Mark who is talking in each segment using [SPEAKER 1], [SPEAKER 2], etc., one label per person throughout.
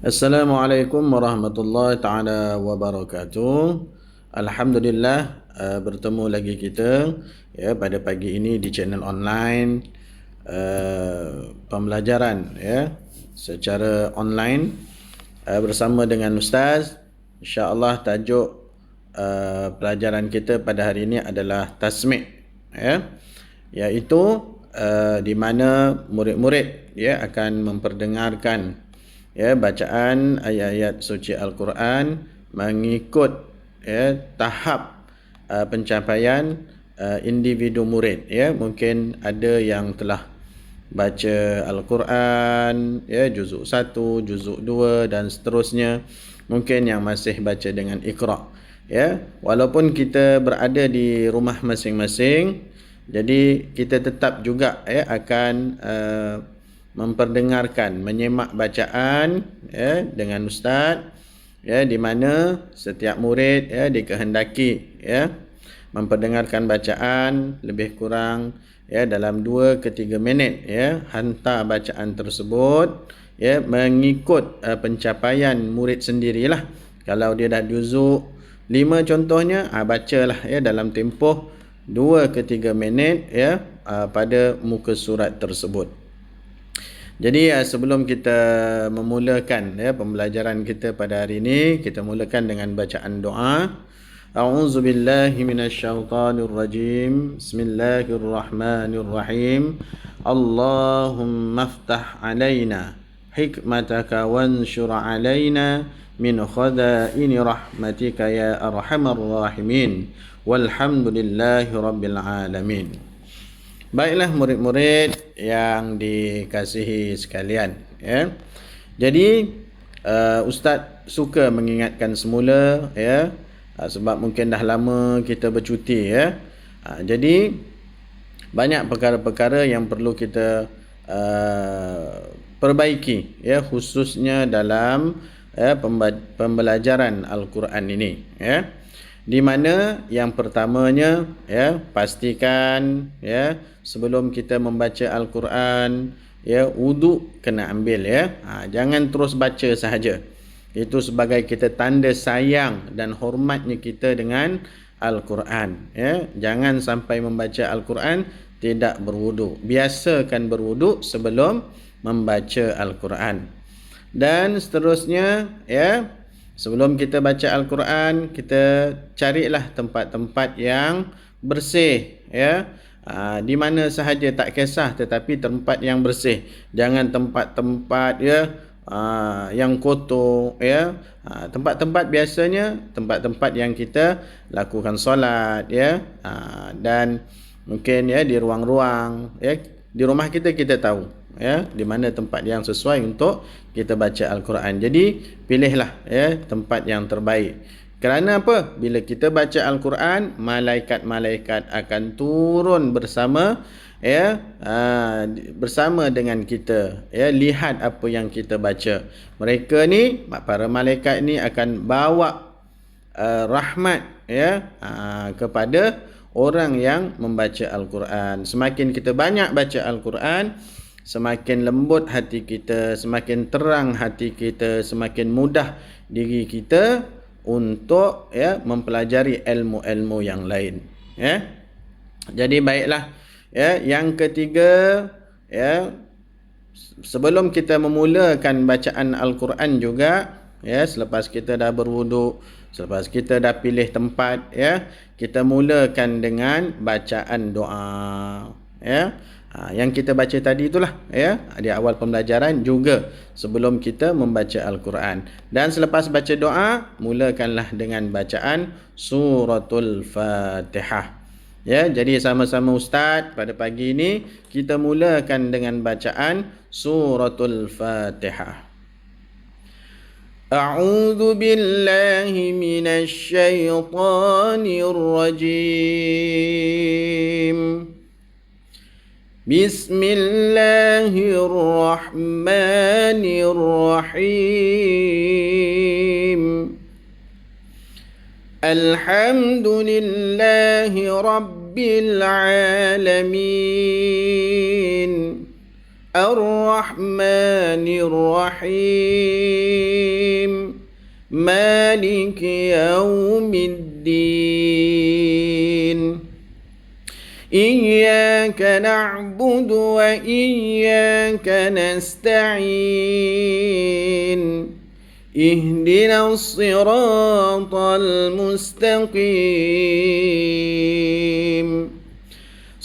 [SPEAKER 1] Assalamualaikum warahmatullahi taala wabarakatuh. Alhamdulillah, bertemu lagi kita ya pada pagi ini di channel online pembelajaran ya secara online bersama dengan ustaz. Insya-Allah tajuk pelajaran kita pada hari ini adalah tasmi' ya, iaitu di mana murid-murid ya akan memperdengarkan ya bacaan ayat-ayat suci Al-Quran mengikut ya tahap pencapaian individu murid ya. Mungkin ada yang telah baca Al-Quran ya juzuk 1, juzuk 2 dan seterusnya. Mungkin yang masih baca dengan Iqra ya. Walaupun kita berada di rumah masing-masing, jadi kita tetap juga ya akan memperdengarkan, menyemak bacaan ya dengan ustaz ya, di mana setiap murid ya dikehendaki ya memperdengarkan bacaan lebih kurang ya dalam 2 ke 3 minit ya, hantar bacaan tersebut ya mengikut pencapaian murid sendirilah. Kalau dia dah juzuk 5 contohnya, bacalah ya dalam tempoh 2 ke 3 minit ya pada muka surat tersebut. Jadi sebelum kita memulakan ya pembelajaran kita pada hari ini, kita mulakan dengan bacaan doa. A'udzubillahi minasyaitonirrajim. Bismillahirrahmanirrahim. Allahumma aftah alaina hikmataka wanshur alaina min khadaini rahmatika ya arhamar rahimin. Walhamdulillahi rabbil alamin. Baiklah murid-murid yang dikasihi sekalian ya. Jadi ustaz suka mengingatkan semula ya, sebab mungkin dah lama kita bercuti ya. Jadi banyak perkara-perkara yang perlu kita perbaiki ya, khususnya dalam pembelajaran Al-Quran ini ya. Di mana yang pertamanya ya, pastikan ya sebelum kita membaca Al-Quran ya, wuduk kena ambil ya. Jangan terus baca sahaja. Itu sebagai kita tanda sayang dan hormatnya kita dengan Al-Quran ya. Jangan sampai membaca Al-Quran tidak berwuduk. Biasakan berwuduk sebelum membaca Al-Quran. Dan seterusnya ya, sebelum kita baca Al-Quran, kita carilah tempat-tempat yang bersih ya. Di mana sahaja tak kisah, tetapi tempat yang bersih. Jangan tempat-tempat ya yang kotor ya. Tempat-tempat biasanya tempat-tempat yang kita lakukan solat ya. Dan mungkin ya di ruang-ruang ya, di rumah kita tahu ya di mana tempat yang sesuai untuk kita baca Al-Quran. Jadi pilihlah ya tempat yang terbaik. Kerana apa? Bila kita baca Al-Quran, malaikat-malaikat akan turun bersama ya, bersama dengan kita ya, lihat apa yang kita baca. Mereka ni, para malaikat ni akan bawa rahmat ya kepada orang yang membaca Al-Quran. Semakin kita banyak baca Al-Quran, semakin lembut hati kita, semakin terang hati kita, semakin mudah diri kita untuk ya mempelajari ilmu-ilmu yang lain ya. Jadi baiklah ya, yang ketiga ya, sebelum kita memulakan bacaan Al-Quran juga ya, selepas kita dah berwuduk, selepas kita dah pilih tempat ya, kita mulakan dengan bacaan doa ya. Yang kita baca tadi itulah ya, di awal pembelajaran juga sebelum kita membaca Al-Quran. Dan selepas baca doa, mulakanlah dengan bacaan suratul Fatihah ya. Jadi sama-sama ustaz pada pagi ini kita mulakan dengan bacaan suratul Fatihah. A'udzu billahi minasy syaithanir rajim. Bismillahirrahmanirrahim. Alhamdulillahi rabbil alamin. Ar-Rahmanir Rahim. مالك يوم الدين إياك نعبد وإياك نستعين اهدنا الصراط المستقيم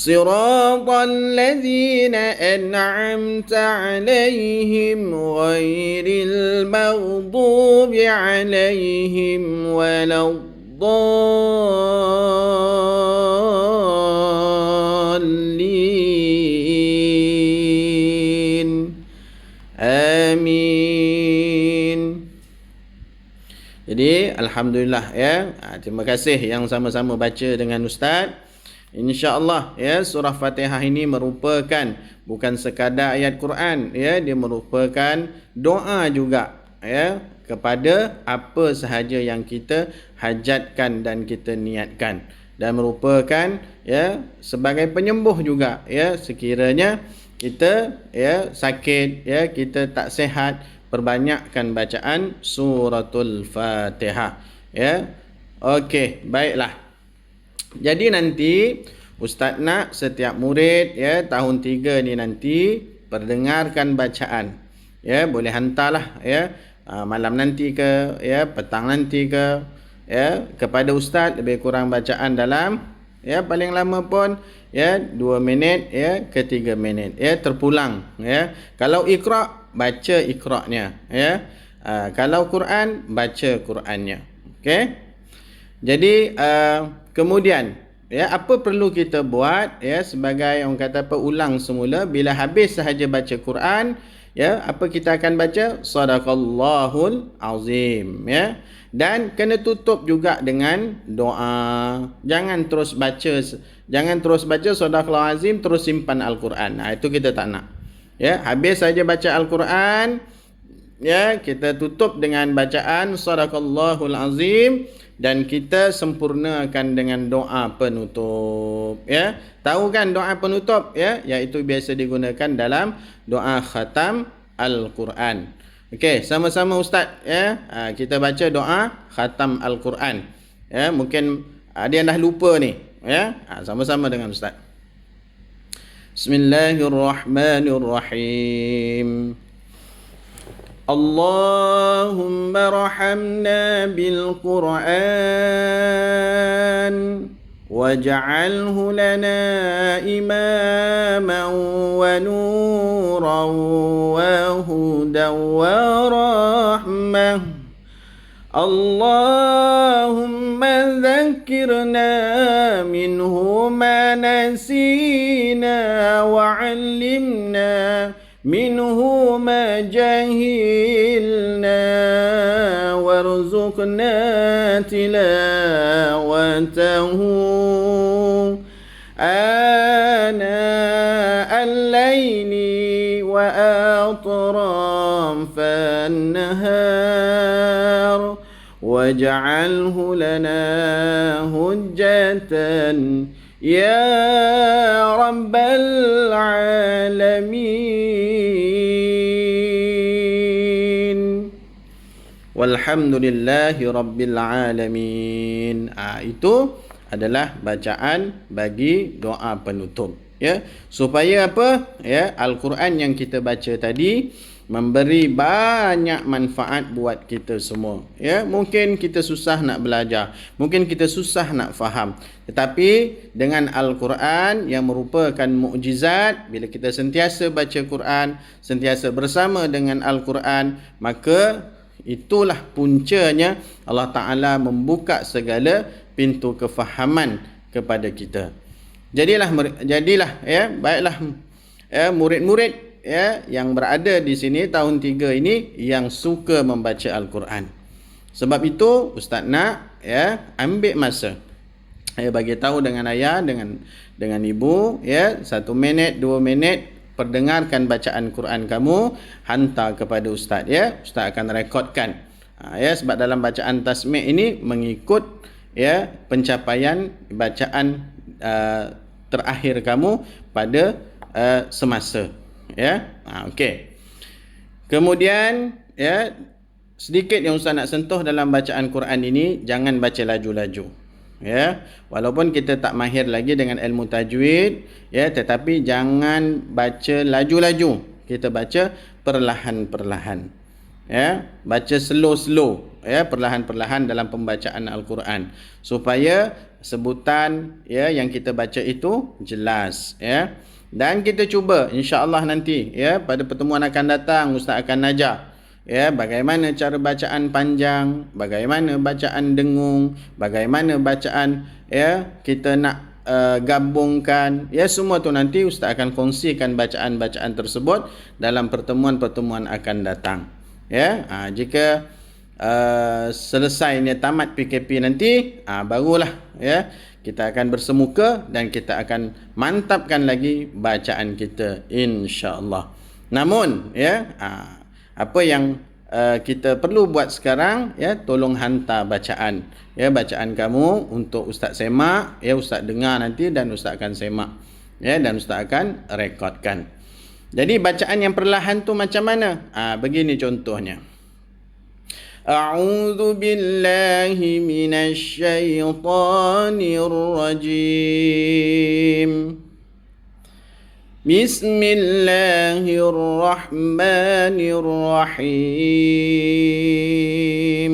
[SPEAKER 1] صراط الذين أنعمت عليهم غير المغضوب عليهم ولا الضالين آمين. Jadi alhamdulillah ya. Terima kasih yang sama-sama baca dengan Ustaz. InsyaAllah ya, surah Fatihah ini merupakan bukan sekadar ayat Quran ya, dia merupakan doa juga ya kepada apa sahaja yang kita hajatkan dan kita niatkan, dan merupakan ya sebagai penyembuh juga ya sekiranya kita ya sakit ya, kita tak sihat, perbanyakkan bacaan suratul Fatihah ya. Okey, baiklah. Jadi nanti Ustaz nak setiap murid ya tahun 3 ni nanti perdengarkan bacaan. Ya, boleh hantarlah ya malam nanti ke ya petang nanti ke ya kepada Ustaz, lebih kurang bacaan dalam ya paling lama pun ya 2 minit ya ke 3 minit ya terpulang ya. Kalau Iqra, baca Iqra-nya ya. Kalau Quran, baca Qurannya. Okey. Jadi kemudian ya apa perlu kita buat ya sebagai orang kata apa ulang semula bila habis sahaja baca Quran ya, apa kita akan baca? Sadaqallahul azim ya. Dan kena tutup juga dengan doa. Jangan terus baca sadaqallahul azim terus simpan Al-Quran. Itu kita tak nak. Ya, habis saja baca Al-Quran ya, kita tutup dengan bacaan sadaqallahul azim dan kita sempurnakan dengan doa penutup ya. Tahu kan doa penutup ya, iaitu biasa digunakan dalam doa khatam Al-Quran. Okey, sama-sama Ustaz ya. Kita baca doa khatam Al-Quran. Ya, mungkin ada yang dah lupa ni ya. Sama-sama dengan Ustaz. Bismillahirrahmanirrahim. اللهم ارحمنا بالقرآن واجعله لنا إماما ونورا وهدى ورحمة اللهم ذكرنا منه ما نسينا وعلمنا منه ما جهلنا وارزقنا تلاوته آناء الليل وأطراف النهار واجعله لنا حجة يا رب العالمين walhamdulillahi rabbil alamin. Itu adalah bacaan bagi doa penutup ya, supaya apa ya, Al-Quran yang kita baca tadi memberi banyak manfaat buat kita semua ya. Mungkin kita susah nak belajar, mungkin kita susah nak faham, tetapi dengan Al-Quran yang merupakan mukjizat, bila kita sentiasa baca Quran, sentiasa bersama dengan Al-Quran, maka itulah puncanya Allah Ta'ala membuka segala pintu kefahaman kepada kita. Jadilah ya, baiklah ya, murid-murid ya yang berada di sini tahun 3 ini yang suka membaca Al-Quran. Sebab itu Ustaz nak ya ambil masa bagi tahu dengan ayah, dengan ibu ya, 1 minit 2 minit perdengarkan bacaan Quran kamu, hantar kepada Ustaz ya. Ustaz akan rekodkan ya, sebab dalam bacaan tasmi' ini mengikut ya pencapaian bacaan terakhir kamu pada semasa Ya. Okey. Kemudian ya, sedikit yang Ustaz nak sentuh dalam bacaan Quran ini, jangan baca laju-laju. Ya, walaupun kita tak mahir lagi dengan ilmu tajwid, ya, tetapi jangan baca laju-laju. Kita baca perlahan-perlahan. Ya, baca slow-slow, ya, perlahan-perlahan dalam pembacaan Al-Quran supaya sebutan ya yang kita baca itu jelas, ya. Dan kita cuba insya-Allah nanti ya pada pertemuan akan datang Ustaz akan ajar ya bagaimana cara bacaan panjang, bagaimana bacaan dengung, bagaimana bacaan ya kita nak gabungkan, ya semua tu nanti Ustaz akan kongsikan bacaan-bacaan tersebut dalam pertemuan-pertemuan akan datang. Ya, jika selesainya tamat PKP nanti, barulah ya kita akan bersemuka dan kita akan mantapkan lagi bacaan kita insya-Allah. Namun ya, apa yang kita perlu buat sekarang ya, tolong hantar bacaan ya, bacaan kamu untuk Ustaz semak ya, Ustaz dengar nanti dan Ustaz akan semak ya, dan Ustaz akan rekodkan. Jadi bacaan yang perlahan tu macam mana? Begini contohnya. A'udzu billahi minasy syaithanir rajim. Bismillahirrahmanirrahim.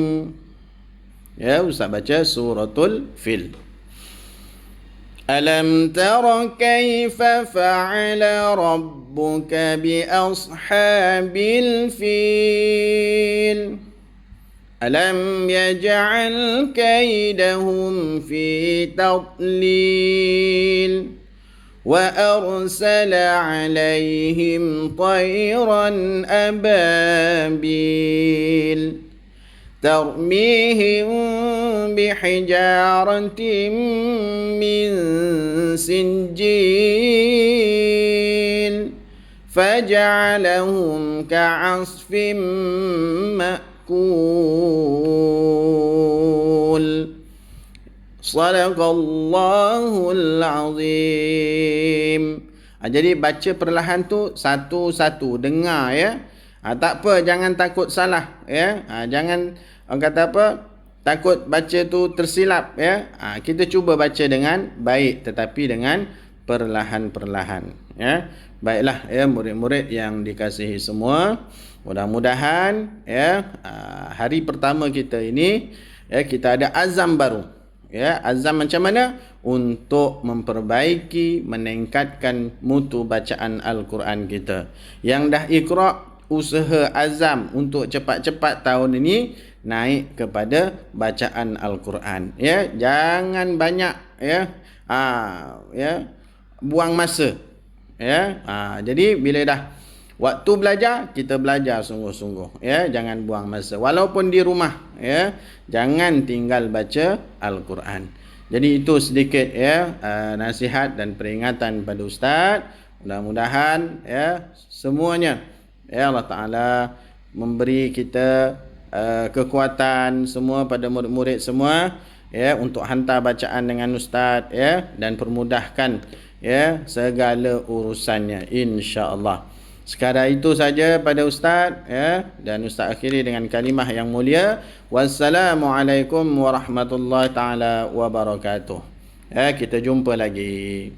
[SPEAKER 1] Ya, Ustaz baca suratul Fil. Alam tara kaifa fa'ala rabbuka bi ashabil fil. Alam yaj'al kaidahum fi tadlil. Wa arsala 'alaihim tayran ababil. Tarmihim bihijaratin min sinjil. Faj'alahum ka'asfin ma'kul. Sadaqallahul azim. Jadi baca perlahan tu satu-satu, dengar ya. Tak apa, jangan takut salah ya. Jangan orang kata apa, takut baca tu tersilap ya. Kita cuba baca dengan baik tetapi dengan perlahan-perlahan ya. Baiklah ya murid-murid yang dikasihi semua. Mudah-mudahan ya hari pertama kita ini ya kita ada azam baru. Ya, azam macam mana? Untuk memperbaiki, meningkatkan mutu bacaan Al-Quran kita. Yang dah iqra', usaha azam untuk cepat-cepat tahun ini naik kepada bacaan Al-Quran. Ya, jangan banyak ya. Ya, buang masa. Ya. Jadi bila dah waktu belajar, kita belajar sungguh-sungguh ya, jangan buang masa walaupun di rumah ya, jangan tinggal baca Al-Quran. Jadi itu sedikit ya nasihat dan peringatan pada ustaz. Mudah-mudahan ya semuanya ya Allah Taala memberi kita kekuatan semua pada murid-murid semua ya untuk hantar bacaan dengan ustaz ya, dan permudahkan ya segala urusannya insya-Allah. Sekadar itu saja pada ustaz ya, dan ustaz akhiri dengan kalimah yang mulia, wassalamualaikum warahmatullahi taala wabarakatuh. Ya, kita jumpa lagi.